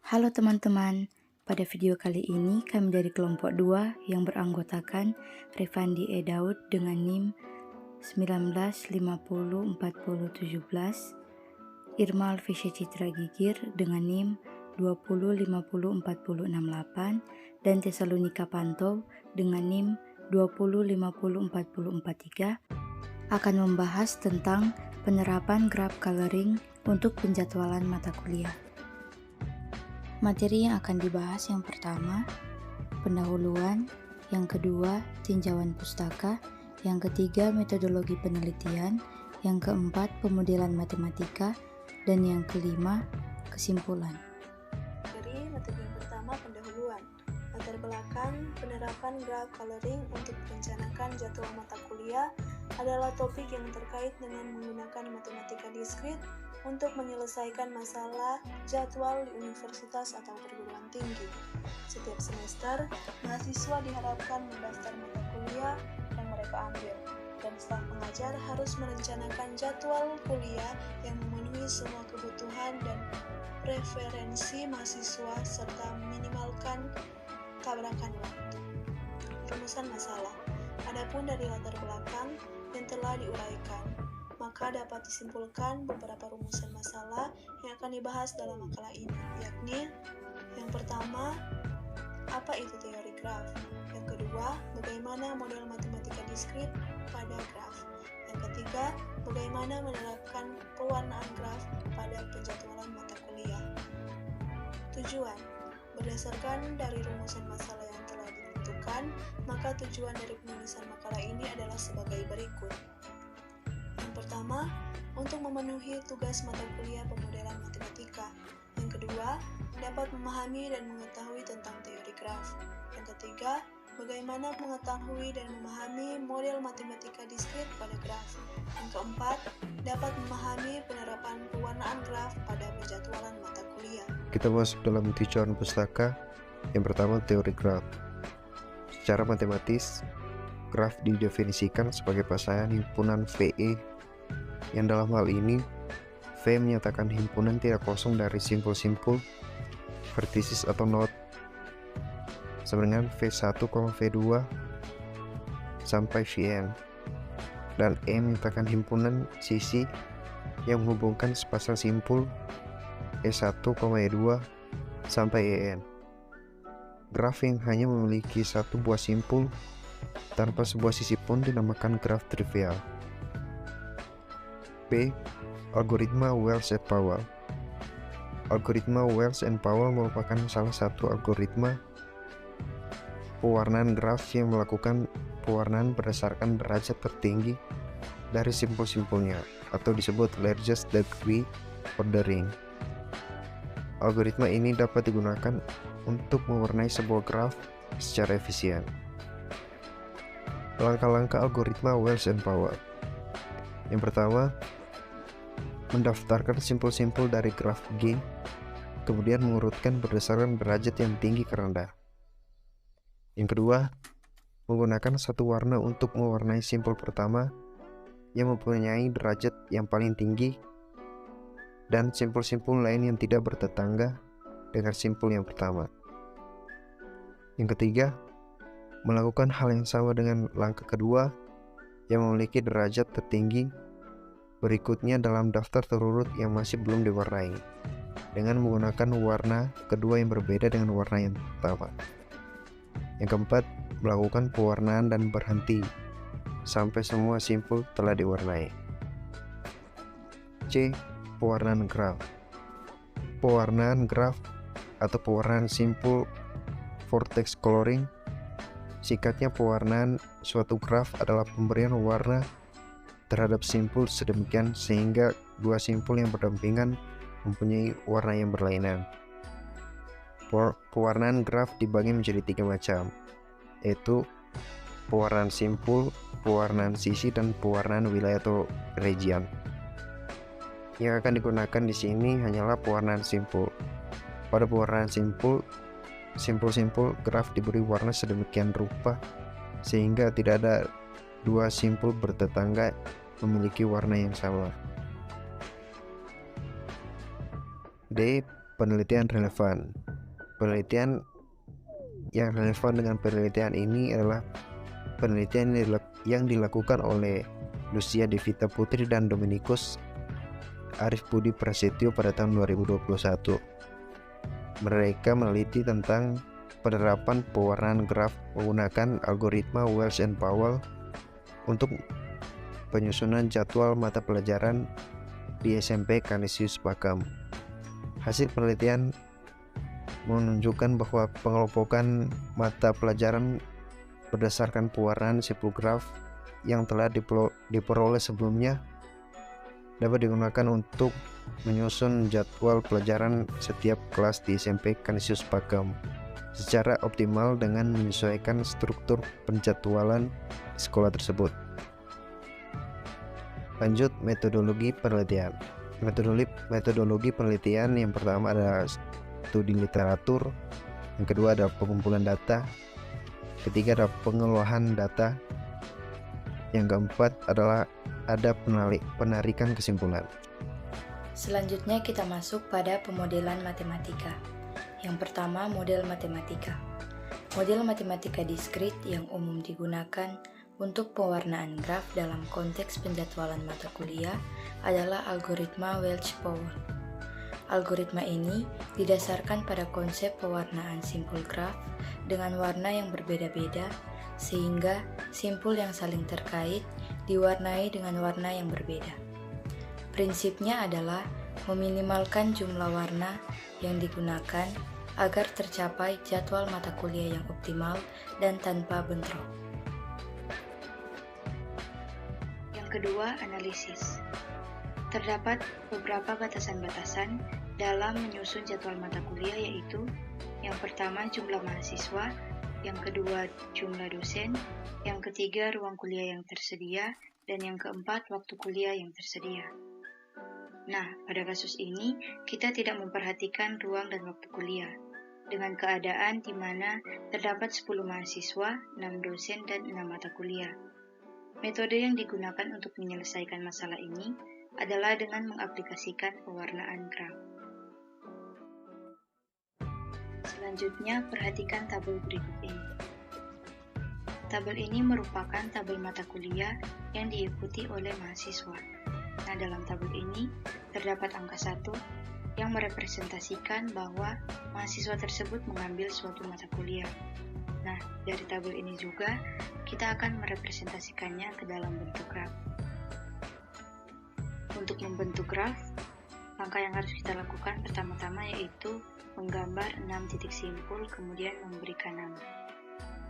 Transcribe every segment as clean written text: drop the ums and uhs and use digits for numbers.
Halo teman-teman, pada video kali ini kami dari kelompok 2 yang beranggotakan Revandi E. Daud dengan NIM 19504017, Irma Alfisya Citra Gigir dengan NIM 205040668, dan Tesalonika Panto dengan NIM 2050443 akan membahas tentang penerapan graph coloring untuk penjadwalan mata kuliah. Materi yang akan dibahas yang pertama, pendahuluan, yang kedua, tinjauan pustaka, yang ketiga, metodologi penelitian, yang keempat, pemodelan matematika, dan yang kelima, kesimpulan. Materi yang pertama, pendahuluan. Latar belakang penerapan graph coloring untuk merencanakan jadwal mata kuliah adalah topik yang terkait dengan menggunakan matematika diskrit untuk menyelesaikan masalah jadwal di universitas atau perguruan tinggi. Setiap semester, mahasiswa diharapkan mendaftar mata kuliah yang mereka ambil, dan staf pengajar harus merencanakan jadwal kuliah yang memenuhi semua kebutuhan dan preferensi mahasiswa serta meminimalkan tabrakan waktu. Rumusan masalah. Adapun dari latar belakang yang telah diuraikan, maka dapat disimpulkan beberapa rumusan masalah yang akan dibahas dalam makalah ini, yakni yang pertama, apa itu teori graf? Yang kedua, bagaimana model matematika diskrit pada graf? Yang ketiga, bagaimana menerapkan pewarnaan graf pada penjadwalan mata kuliah. Tujuan. Berdasarkan dari rumusan masalah yang telah ditentukan, maka tujuan dari penulisan makalah ini adalah sebagai berikut. Yang pertama, untuk memenuhi tugas mata kuliah pemodelan matematika. Yang kedua, dapat memahami dan mengetahui tentang teori graf. Yang ketiga, bagaimana mengetahui dan memahami model matematika diskrit pada graf. Yang keempat, dapat memahami penerapan pewarnaan graf pada penjadwalan mata kuliah. Kita masuk dalam tinjauan pustaka. Yang pertama, teori graf. Secara matematis, graf didefinisikan sebagai pasangan himpunan VE yang dalam hal ini V menyatakan himpunan tidak kosong dari simpul-simpul vertisis atau node sedangkan V1, V2 sampai Vn, dan E menyatakan himpunan sisi yang menghubungkan sepasang simpul E1, E2 sampai En. Graf yang hanya memiliki satu buah simpul tanpa sebuah sisi pun dinamakan graf trivial. B. Algoritma Wells and Powell. Algoritma Wells and Powell merupakan salah satu algoritma pewarnaan graf yang melakukan pewarnaan berdasarkan derajat tertinggi dari simpul-simpulnya, atau disebut largest degree ordering. Algoritma ini dapat digunakan untuk mewarnai sebuah graf secara efisien. Langkah-langkah algoritma Wells and Powell. Yang pertama, mendaftarkan simpul-simpul dari graf G, kemudian mengurutkan berdasarkan derajat yang tinggi ke rendah. Yang kedua, menggunakan satu warna untuk mewarnai simpul pertama yang mempunyai derajat yang paling tinggi dan simpul-simpul lain yang tidak bertetangga dengan simpul yang pertama. Yang ketiga, melakukan hal yang sama dengan langkah kedua yang memiliki derajat tertinggi berikutnya dalam daftar terurut yang masih belum diwarnai, dengan menggunakan warna kedua yang berbeda dengan warna yang pertama. Yang keempat, melakukan pewarnaan dan berhenti sampai semua simpul telah diwarnai. C. Pewarnaan graf. Pewarnaan graf atau pewarnaan simpul vortex coloring. Singkatnya, pewarnaan suatu graf adalah pemberian warna terhadap simpul sedemikian sehingga dua simpul yang berdampingan mempunyai warna yang berlainan. Pewarnaan graf dibagi menjadi tiga macam, yaitu pewarnaan simpul, pewarnaan sisi, dan pewarnaan wilayah atau region. Yang akan digunakan di sini hanyalah pewarnaan simpul. Pada pewarnaan simpul, simpul-simpul graf diberi warna sedemikian rupa sehingga tidak ada dua simpul bertetangga memiliki warna yang sama. D. penelitian relevan. Penelitian yang relevan dengan penelitian ini adalah penelitian yang dilakukan oleh Lucia Devita Putri dan Dominikus Arif Budi Prasetyo pada tahun 2021. Mereka meneliti tentang penerapan pewarnaan graf menggunakan algoritma Welch and Powell untuk penyusunan jadwal mata pelajaran di SMP Canisius Pakam. Hasil penelitian menunjukkan bahwa pengelompokan mata pelajaran berdasarkan pewarnaan simpul graf yang telah diperoleh sebelumnya dapat digunakan untuk menyusun jadwal pelajaran setiap kelas di SMP Canisius Pakam secara optimal dengan menyesuaikan struktur penjadwalan sekolah tersebut. Lanjut, metodologi penelitian. Metodologi penelitian yang pertama adalah studi literatur, yang kedua ada pengumpulan data, ketiga ada pengolahan data, yang keempat adalah ada penarikan kesimpulan. Selanjutnya kita masuk pada pemodelan matematika. Yang pertama, model matematika. Model matematika diskrit yang umum digunakan untuk pewarnaan graf dalam konteks penjadwalan mata kuliah adalah algoritma Welch-Powell. Algoritma ini didasarkan pada konsep pewarnaan simpul graf dengan warna yang berbeda-beda, sehingga simpul yang saling terkait diwarnai dengan warna yang berbeda. Prinsipnya adalah meminimalkan jumlah warna yang digunakan agar tercapai jadwal mata kuliah yang optimal dan tanpa bentrok. Yang kedua, analisis. Terdapat beberapa batasan-batasan dalam menyusun jadwal mata kuliah, yaitu yang pertama jumlah mahasiswa, yang kedua jumlah dosen, yang ketiga ruang kuliah yang tersedia, dan yang keempat waktu kuliah yang tersedia. Nah, pada kasus ini kita tidak memperhatikan ruang dan waktu kuliah, dengan keadaan di mana terdapat 10 mahasiswa, 6 dosen, dan 6 mata kuliah. Metode yang digunakan untuk menyelesaikan masalah ini adalah dengan mengaplikasikan pewarnaan graf. Selanjutnya, perhatikan tabel berikut ini. Tabel ini merupakan tabel mata kuliah yang diikuti oleh mahasiswa. Nah, dalam tabel ini terdapat angka 1 yang merepresentasikan bahwa mahasiswa tersebut mengambil suatu mata kuliah. Nah, dari tabel ini juga kita akan merepresentasikannya ke dalam bentuk graf. Untuk membentuk graf, langkah yang harus kita lakukan pertama-tama yaitu menggambar 6 titik simpul, kemudian memberikan nama.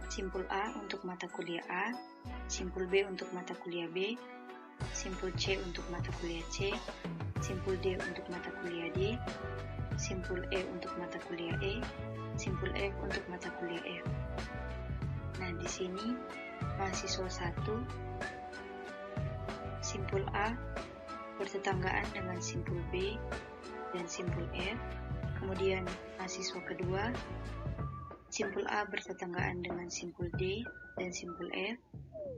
Simpul A untuk mata kuliah A, simpul B untuk mata kuliah B, simpul C untuk mata kuliah C, simpul D untuk mata kuliah D, simpul E untuk mata kuliah E, simpul F untuk mata kuliah F. Nah, di sini mahasiswa 1, simpul A bertetanggaan dengan simpul B dan simpul F. Kemudian mahasiswa kedua, simpul A bertetanggaan dengan simpul D dan simpul F.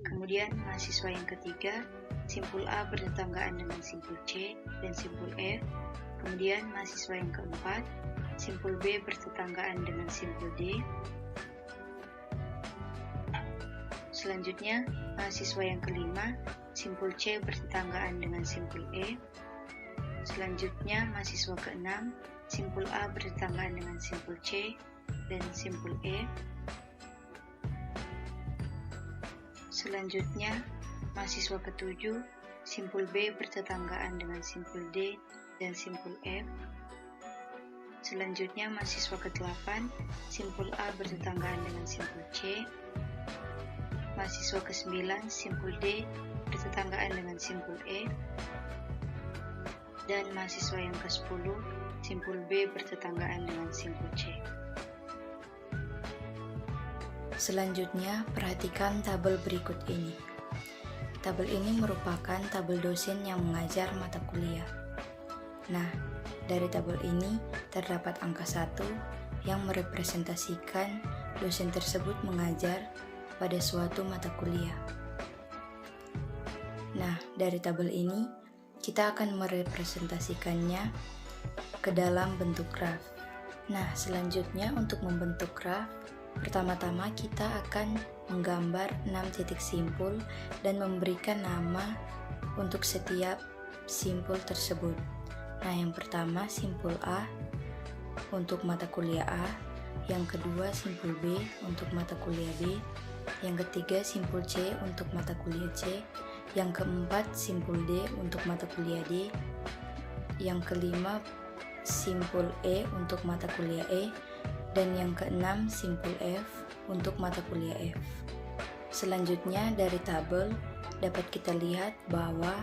Kemudian mahasiswa yang ketiga, simpul A bertetanggaan dengan simpul C dan simpul F. Kemudian mahasiswa yang keempat, simpul B bertetanggaan dengan simpul D. Selanjutnya, mahasiswa yang kelima, simpul C bertetanggaan dengan simpul E. Selanjutnya, mahasiswa keenam, simpul A bertetanggaan dengan simpul C dan simpul E. Selanjutnya, mahasiswa ketujuh, simpul B bertetanggaan dengan simpul D dan simpul F. Selanjutnya, mahasiswa ke-8, simpul A bertetanggaan dengan simpul C. Mahasiswa ke-9, simpul D bertetanggaan dengan simpul E. Dan mahasiswa yang ke-10, simpul B bertetanggaan dengan simpul C. Selanjutnya, perhatikan tabel berikut ini. Tabel ini merupakan tabel dosen yang mengajar mata kuliah. Nah, dari tabel ini terdapat angka 1 yang merepresentasikan dosen tersebut mengajar pada suatu mata kuliah. Nah, dari tabel ini kita akan merepresentasikannya ke dalam bentuk graf. Nah, selanjutnya untuk membentuk graf, pertama-tama kita akan menggambar 6 titik simpul dan memberikan nama untuk setiap simpul tersebut. Nah, yang pertama simpul A untuk mata kuliah A, yang kedua simpul B untuk mata kuliah B, yang ketiga simpul C untuk mata kuliah C, yang keempat simpul D untuk mata kuliah D, yang kelima simpul E untuk mata kuliah E, dan yang keenam simpul F untuk mata kuliah F. Selanjutnya dari tabel dapat kita lihat bahwa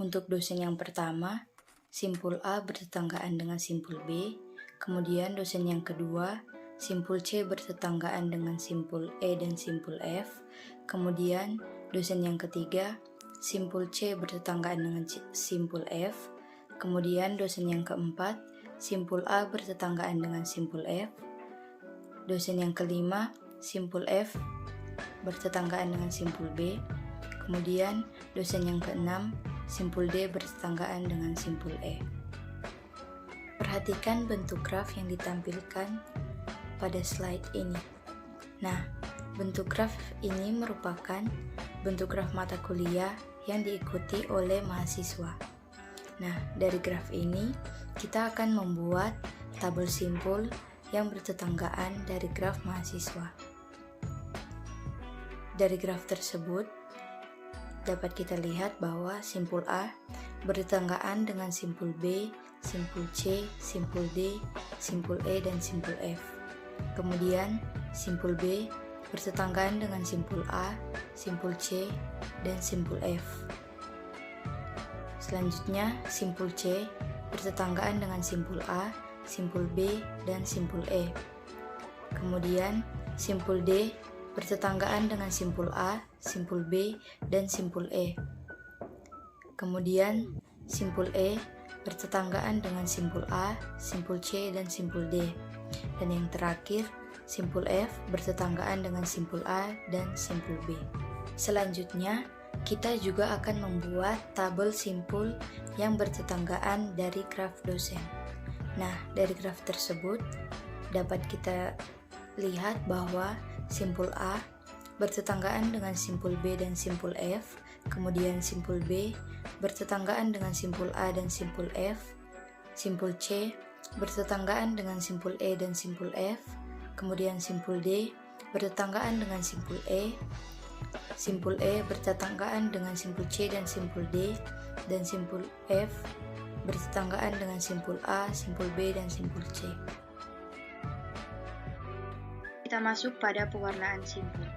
untuk dosen yang pertama, simpul A bertetanggaan dengan simpul B, kemudian dosen yang kedua, simpul C bertetanggaan dengan simpul E dan simpul F, kemudian dosen yang ketiga, simpul C bertetanggaan dengan simpul F, kemudian dosen yang keempat, simpul A bertetanggaan dengan simpul F, dosen yang kelima, simpul F bertetanggaan dengan simpul B, kemudian dosen yang keenam, simpul D bertetanggaan dengan simpul E. Perhatikan bentuk graf yang ditampilkan pada slide ini. Nah, bentuk graf ini merupakan bentuk graf mata kuliah yang diikuti oleh mahasiswa. Nah, dari graf ini kita akan membuat tabel simpul yang bertetanggaan dari graf mahasiswa. Dari graf tersebut dapat kita lihat bahwa simpul A bertetanggaan dengan simpul B, simpul C, simpul D, simpul E, dan simpul F. Kemudian simpul B bertetanggaan dengan simpul A, simpul C, dan simpul F. Selanjutnya simpul C bertetanggaan dengan simpul A, simpul B, dan simpul E. Kemudian simpul D bertetanggaan dengan simpul A, simpul B, dan simpul E. Kemudian simpul E bertetanggaan dengan simpul A, simpul C, dan simpul D. Dan yang terakhir, simpul F bertetanggaan dengan simpul A dan simpul B. Selanjutnya, kita juga akan membuat tabel simpul yang bertetanggaan dari graf dosen. Nah, dari graf tersebut dapat kita lihat bahwa simpul A bertetanggaan dengan simpul B dan simpul F, kemudian simpul B bertetanggaan dengan simpul A dan simpul F, simpul C bertetanggaan dengan simpul E dan simpul F, kemudian simpul D bertetanggaan dengan simpul E bertetanggaan dengan simpul C dan simpul D, dan simpul F bertetanggaan dengan simpul A, simpul B, dan simpul C. Kita masuk pada pewarnaan simpul.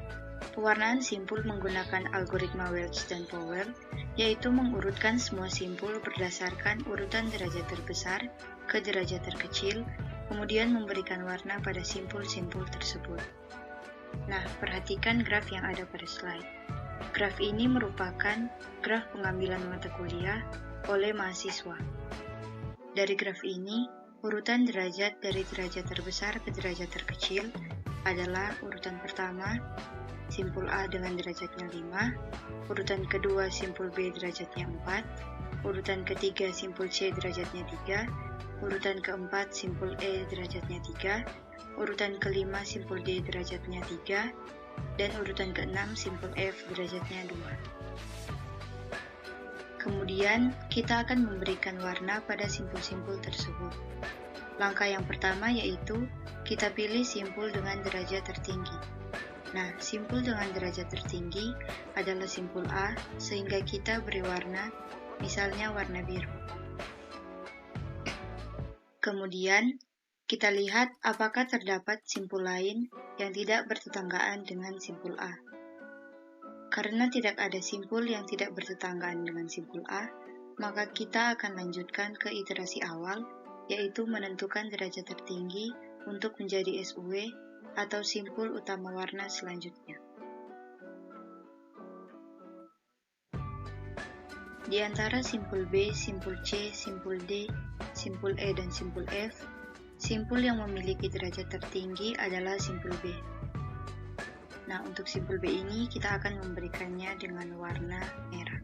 Pewarnaan simpul menggunakan algoritma Welch dan Powell, yaitu mengurutkan semua simpul berdasarkan urutan derajat terbesar ke derajat terkecil, kemudian memberikan warna pada simpul-simpul tersebut. Nah, perhatikan graf yang ada pada slide. Graf ini merupakan graf pengambilan mata kuliah oleh mahasiswa. Dari graf ini, urutan derajat dari derajat terbesar ke derajat terkecil adalah urutan pertama, simpul A dengan derajatnya 5, urutan kedua simpul B derajatnya 4, urutan ketiga simpul C derajatnya 3, urutan keempat simpul E derajatnya 3, urutan kelima simpul D derajatnya 3, dan urutan keenam simpul F derajatnya 2. Kemudian, kita akan memberikan warna pada simpul-simpul tersebut. Langkah yang pertama yaitu kita pilih simpul dengan derajat tertinggi. Nah, simpul dengan derajat tertinggi adalah simpul A, sehingga kita beri warna, misalnya warna biru. Kemudian, kita lihat apakah terdapat simpul lain yang tidak bertetanggaan dengan simpul A. Karena tidak ada simpul yang tidak bertetanggaan dengan simpul A, maka kita akan lanjutkan ke iterasi awal, yaitu menentukan derajat tertinggi untuk menjadi SUW atau simpul utama warna selanjutnya. Di antara simpul B, simpul C, simpul D, simpul E, dan simpul F, simpul yang memiliki derajat tertinggi adalah simpul B. Nah, untuk simpul B ini kita akan memberikannya dengan warna merah.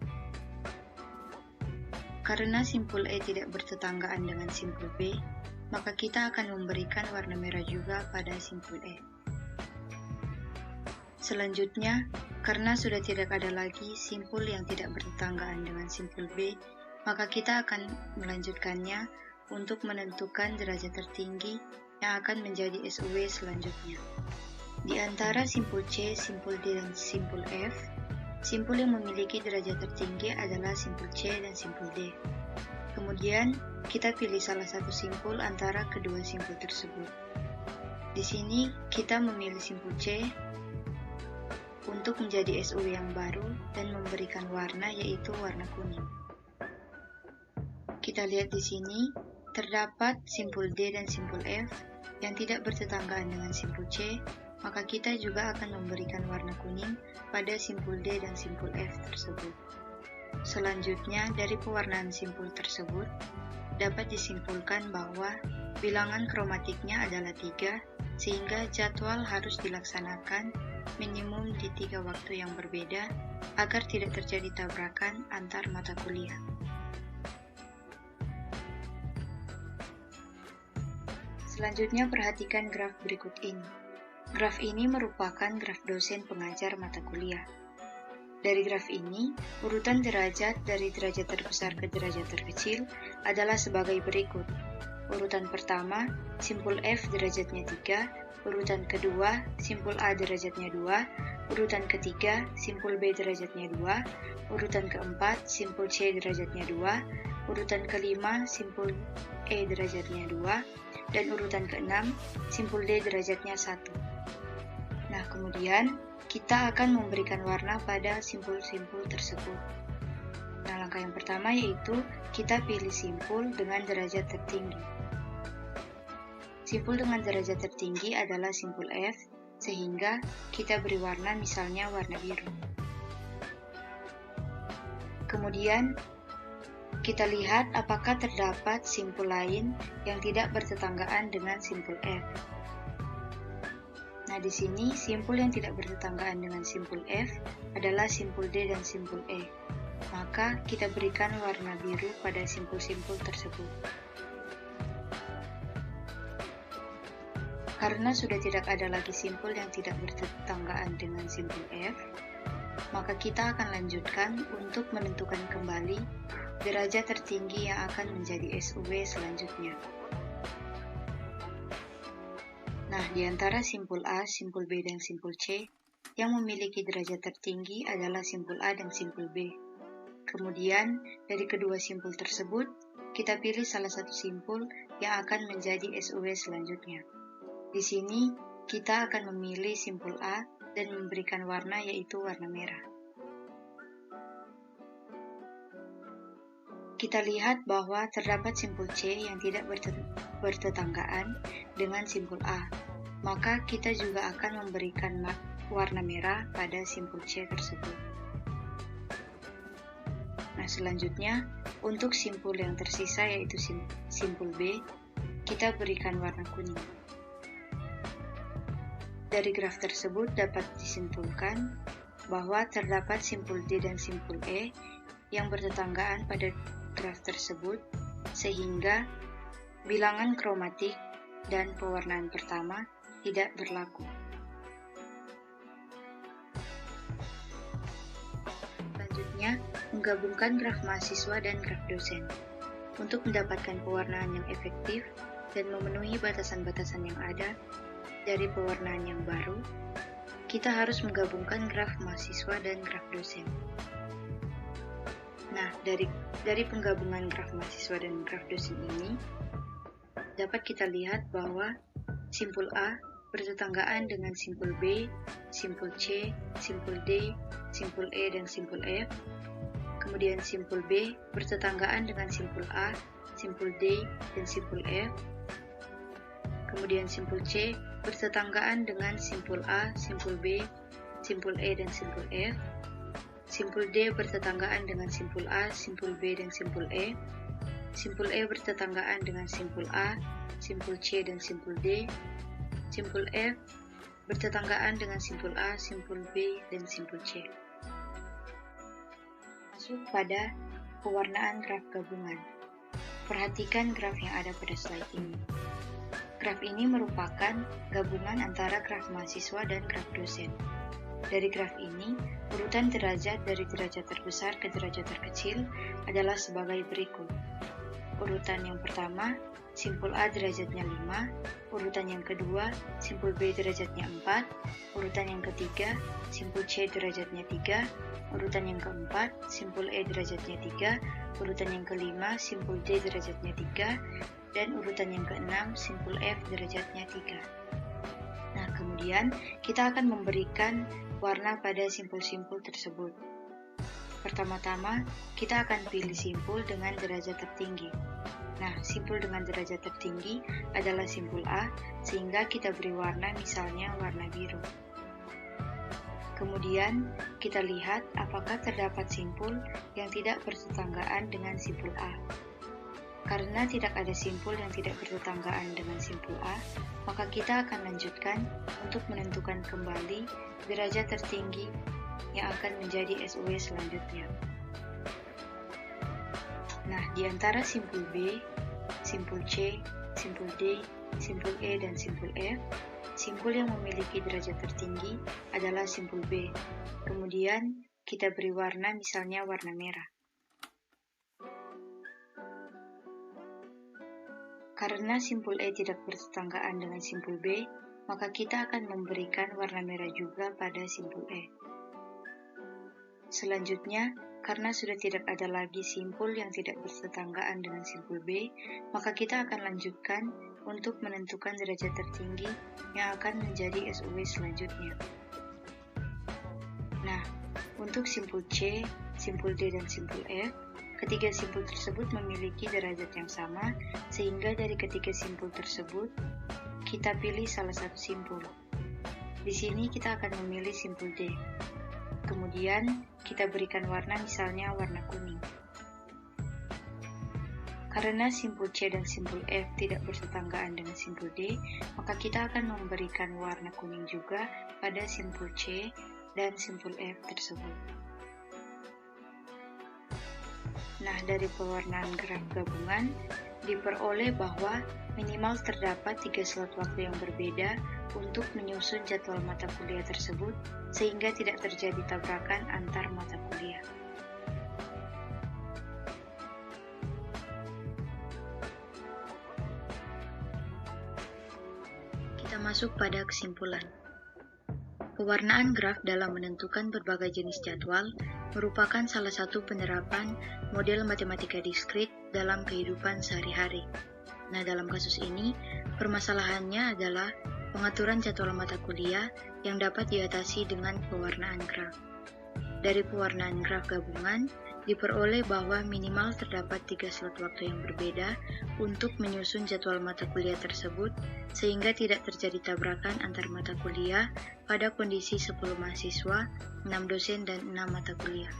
Karena simpul E tidak bertetanggaan dengan simpul B, maka kita akan memberikan warna merah juga pada simpul E. Selanjutnya, karena sudah tidak ada lagi simpul yang tidak bertetanggaan dengan simpul B, maka kita akan melanjutkannya untuk menentukan derajat tertinggi yang akan menjadi SUW selanjutnya. Di antara simpul C, simpul D, dan simpul F, simpul yang memiliki derajat tertinggi adalah simpul C dan simpul D. Kemudian, kita pilih salah satu simpul antara kedua simpul tersebut. Di sini, kita memilih simpul C untuk menjadi SUW yang baru dan memberikan warna yaitu warna kuning. Kita lihat di sini, terdapat simpul D dan simpul F yang tidak bertetanggaan dengan simpul C, maka kita juga akan memberikan warna kuning pada simpul D dan simpul F tersebut. Selanjutnya, dari pewarnaan simpul tersebut, dapat disimpulkan bahwa bilangan kromatiknya adalah 3, sehingga jadwal harus dilaksanakan minimum di 3 waktu yang berbeda agar tidak terjadi tabrakan antar mata kuliah. Selanjutnya, perhatikan graf berikut ini. Graf ini merupakan graf dosen pengajar mata kuliah. Dari graf ini, urutan derajat dari derajat terbesar ke derajat terkecil adalah sebagai berikut. Urutan pertama, simpul F derajatnya 3, urutan kedua, simpul A derajatnya 2, urutan ketiga, simpul B derajatnya 2, urutan keempat, simpul C derajatnya 2, urutan kelima, simpul E derajatnya 2, dan urutan keenam, simpul D derajatnya 1. Nah, kemudian kita akan memberikan warna pada simpul-simpul tersebut. Nah, langkah yang pertama yaitu kita pilih simpul dengan derajat tertinggi. Simpul dengan derajat tertinggi adalah simpul F, sehingga kita beri warna misalnya warna biru. Kemudian, kita lihat apakah terdapat simpul lain yang tidak bertetanggaan dengan simpul F. Nah, di sini simpul yang tidak bertetanggaan dengan simpul F adalah simpul D dan simpul E. Maka kita berikan warna biru pada simpul-simpul tersebut. Karena sudah tidak ada lagi simpul yang tidak bertetanggaan dengan simpul F, maka kita akan lanjutkan untuk menentukan kembali derajat tertinggi yang akan menjadi SUW selanjutnya. Nah, di antara simpul A, simpul B, dan simpul C, yang memiliki derajat tertinggi adalah simpul A dan simpul B. Kemudian, dari kedua simpul tersebut, kita pilih salah satu simpul yang akan menjadi SUW selanjutnya. Di sini, kita akan memilih simpul A dan memberikan warna yaitu warna merah. Kita lihat bahwa terdapat simpul C yang tidak bertetanggaan dengan simpul A, maka kita juga akan memberikan warna merah pada simpul C tersebut. Nah, selanjutnya, untuk simpul yang tersisa yaitu simpul B, kita berikan warna kuning. Dari graf tersebut dapat disimpulkan bahwa terdapat simpul D dan simpul E yang bertetanggaan pada graf tersebut, sehingga bilangan kromatik dan pewarnaan pertama tidak berlaku. Selanjutnya, menggabungkan graf mahasiswa dan graf dosen. Untuk mendapatkan pewarnaan yang efektif dan memenuhi batasan-batasan yang ada dari pewarnaan yang baru, kita harus menggabungkan graf mahasiswa dan graf dosen. Nah, dari penggabungan graf mahasiswa dan graf dosen ini, dapat kita lihat bahwa simpul A bertetanggaan dengan simpul B, simpul C, simpul D, simpul E, dan simpul F. Kemudian simpul B bertetanggaan dengan simpul A, simpul D, dan simpul F. Kemudian simpul C bertetanggaan dengan simpul A, simpul B, simpul E, dan simpul F. Simpul D bertetanggaan dengan simpul A, simpul B, dan simpul E. Simpul E bertetanggaan dengan simpul A, simpul C, dan simpul D. Simpul F bertetanggaan dengan simpul A, simpul B, dan simpul C. Masuk pada pewarnaan graf gabungan. Perhatikan graf yang ada pada slide ini. Graf ini merupakan gabungan antara graf mahasiswa dan graf dosen. Dari graf ini, urutan derajat dari derajat terbesar ke derajat terkecil adalah sebagai berikut. Urutan yang pertama, simpul A derajatnya 5, urutan yang kedua, simpul B derajatnya 4, urutan yang ketiga, simpul C derajatnya 3, urutan yang keempat, simpul E derajatnya 3, urutan yang kelima, simpul D derajatnya 3, dan urutan yang keenam, simpul F derajatnya 3. Nah, kemudian kita akan memberikan warna pada simpul-simpul tersebut. Pertama-tama, kita akan pilih simpul dengan derajat tertinggi. Nah, simpul dengan derajat tertinggi adalah simpul A, sehingga kita beri warna misalnya warna biru. Kemudian, kita lihat apakah terdapat simpul yang tidak bertetanggaan dengan simpul A. Karena tidak ada simpul yang tidak bertetanggaan dengan simpul A, maka kita akan lanjutkan untuk menentukan kembali derajat tertinggi yang akan menjadi SOW selanjutnya. Nah, di antara simpul B, simpul C, simpul D, simpul E, dan simpul F, simpul yang memiliki derajat tertinggi adalah simpul B. Kemudian, kita beri warna misalnya warna merah. Karena simpul E tidak bertetanggaan dengan simpul B, maka kita akan memberikan warna merah juga pada simpul E. Selanjutnya, karena sudah tidak ada lagi simpul yang tidak bertetanggaan dengan simpul B, maka kita akan lanjutkan untuk menentukan derajat tertinggi yang akan menjadi SOW selanjutnya. Nah, untuk simpul C, simpul D, dan simpul F, ketiga simpul tersebut memiliki derajat yang sama, sehingga dari ketiga simpul tersebut, kita pilih salah satu simpul. Di sini kita akan memilih simpul D. Kemudian, kita berikan warna misalnya warna kuning. Karena simpul C dan simpul F tidak bertetanggaan dengan simpul D, maka kita akan memberikan warna kuning juga pada simpul C dan simpul F tersebut. Nah, dari pewarnaan graf gabungan, diperoleh bahwa minimal terdapat 3 slot waktu yang berbeda untuk menyusun jadwal mata kuliah tersebut, sehingga tidak terjadi tabrakan antar mata kuliah. Kita masuk pada kesimpulan. Pewarnaan graf dalam menentukan berbagai jenis jadwal merupakan salah satu penerapan model matematika diskrit dalam kehidupan sehari-hari. Nah, dalam kasus ini, permasalahannya adalah pengaturan jadwal mata kuliah yang dapat diatasi dengan pewarnaan graf. Dari pewarnaan graf gabungan, diperoleh bahwa minimal terdapat 3 slot waktu yang berbeda untuk menyusun jadwal mata kuliah tersebut, sehingga tidak terjadi tabrakan antar mata kuliah pada kondisi 10 mahasiswa, 6 dosen, dan 6 mata kuliah.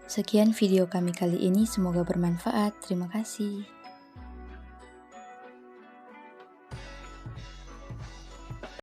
Sekian video kami kali ini, semoga bermanfaat. Terima kasih.